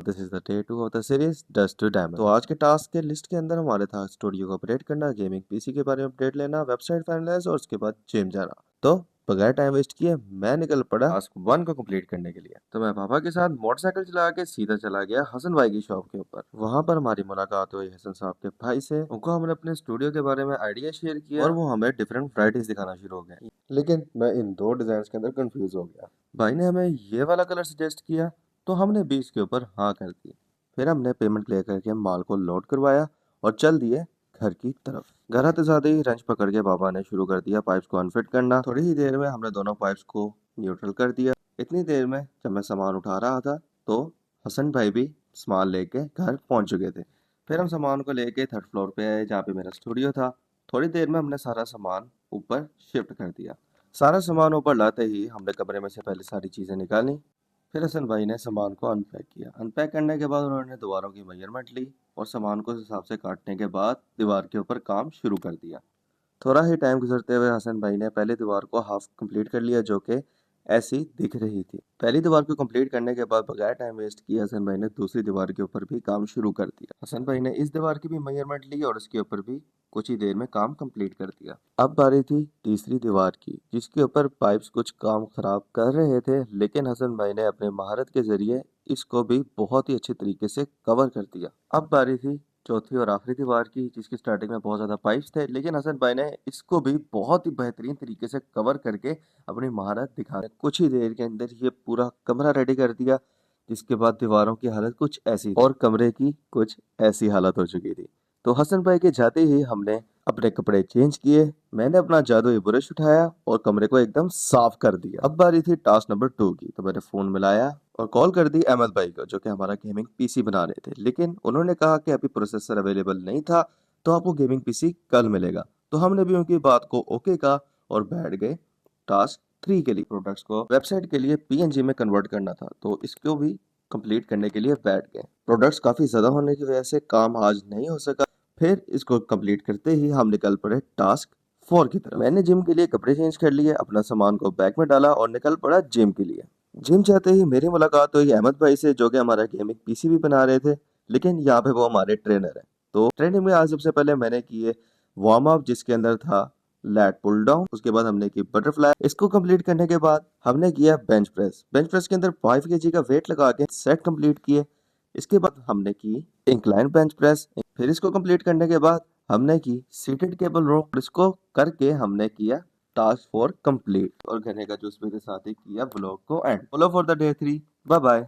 This is the day 2 of the series dust to diamond. तो आज के task के लिस्ट के अंदर हमारे था स्टूडियो को अपडेट करना, गेमिंग पीसी के बारे में अपडेट लेना, वेबसाइट फाइनलाइज और उसके बाद जिम जाना। तो बगैर टाइम वेस्ट किए मैं निकल पड़ा टास्क 1 को कंप्लीट करने के लिए। तो मैं पापा के साथ मोटरसाइकिल चला के सीधा चला गया हसन भाई की शॉप के ऊपर। वहां पर हमारी मुलाकात हुई हसन साहब के भाई से। उनको हमने अपने स्टूडियो के बारे में आइडिया शेयर किया और वो हमें डिफरेंट वैरायटीज दिखाना शुरू हो गए। लेकिन मैं इन दो डिजाइन के अंदर कंफ्यूज हो गया। भाई ने हमें ये वाला कलर सजेस्ट किया तो हमने 20 के ऊपर हाँ कर दी। फिर हमने पेमेंट क्लियर करके माल को लोड करवाया और चल दिए घर की तरफ। घर आते साथ ही रंच पकड़ के बाबा ने शुरू कर दिया पाइप्स को अनफिट करना। थोड़ी ही देर में हमने दोनों पाइप्स को न्यूट्रल कर दिया। इतनी देर में जब मैं सामान उठा रहा था तो हसन भाई भी सामान लेके घर पहुंच चुके थे। फिर हम सामान को लेके थर्ड फ्लोर पे आए जहाँ पे मेरा स्टूडियो था। थोड़ी देर में हमने सारा सामान ऊपर शिफ्ट कर दिया। सारा सामान ऊपर लाते ही हमने कमरे में से पहले सारी चीजें निकाली। फिर हसन भाई ने सामान को अनपैक किया। अनपैक करने के बाद उन्होंने दीवारों की मेजरमेंट ली और सामान को उस हिसाब से काटने के बाद दीवार के ऊपर काम शुरू कर दिया। थोड़ा ही टाइम गुजरते हुए हसन भाई ने पहली दीवार को हाफ कंप्लीट कर लिया जो कि ऐसी दिख रही थी। पहली दीवार को कंप्लीट करने के बाद बगैर टाइम वेस्ट किए हसन भाई ने दूसरी दीवार के ऊपर भी काम शुरू कर दिया। हसन भाई ने इस दीवार की भी मेजरमेंट ली और उसके ऊपर भी कुछ ही देर में काम कंप्लीट कर दिया। अब बारी थी तीसरी दीवार की जिसके ऊपर पाइप्स कुछ काम खराब कर रहे थे, लेकिन हसन भाई ने अपने महारत के जरिए इसको भी बहुत ही अच्छे तरीके से कवर कर दिया। अब बारी थी चौथी और आखिरी दीवार की जिसकी स्टार्टिंग में बहुत ज्यादा पाइप्स थे, लेकिन हसन भाई ने इसको भी बहुत ही बेहतरीन तरीके से कवर करके अपनी महारत दिखा कुछ ही देर के अंदर ये पूरा कमरा रेडी कर दिया। जिसके बाद दीवारों की हालत कुछ ऐसी और कमरे की कुछ ऐसी हालत हो चुकी थी। तो हसन भाई के जाते ही हमने अपने कपड़े चेंज किए। मैंने अपना जादुई ब्रश उठाया और कमरे को एकदम साफ कर दिया। अब बारी थी टास्क नंबर 2 की। तो मैंने फोन मिलाया और कॉल कर दी अहमद भाई को जो कि हमारा गेमिंग पीसी बना रहे थे, लेकिन उन्होंने कहा कि अभी प्रोसेसर अवेलेबल नहीं था तो आपको गेमिंग पीसी कल मिलेगा। तो हमने भी उनकी बात को ओके कहा और बैठ गए टास्क 3 के लिए। प्रोडक्ट्स को वेबसाइट के लिए पीएनजी में कन्वर्ट करना था तो इसको भी कंप्लीट करने के लिए बैठ गए। प्रोडक्ट्स काफी ज्यादा होने की वजह से काम आज नहीं हो सका। फिर इसको कंप्लीट करते ही हम निकल पड़े टास्क 4 की तरफ। मैंने जिम के लिए कपड़े चेंज कर लिए, अपना सामान को बैग में डाला और निकल पड़ा जिम के लिए। जिम जाते ही मेरी मुलाकात हुई अहमद भाई से जो कि हमारा गेमिंग पीसी भी बना रहे थे, लेकिन यहाँ पे वो हमारे ट्रेनर है। तो ट्रेनिंग में आज सबसे पहले मैंने किए वार्म अप जिसके अंदर था लैट पुल डाउन। उसके बाद हमने की बटरफ्लाई। इसको कंप्लीट करने के बाद हमने किया बेंच प्रेस। बेंच प्रेस के अंदर 5 केजी का वेट लगा के सेट कंप्लीट किए। इसके बाद हमने की इंक्लाइन बेंच प्रेस। फिर इसको कंप्लीट करने के बाद हमने की सीटेड केबल रो। इसको करके हमने किया टास्क 4 कंप्लीट और घने का जूस मेरे साथ ही किया ब्लॉग को end. Follow for the day 3। Bye bye.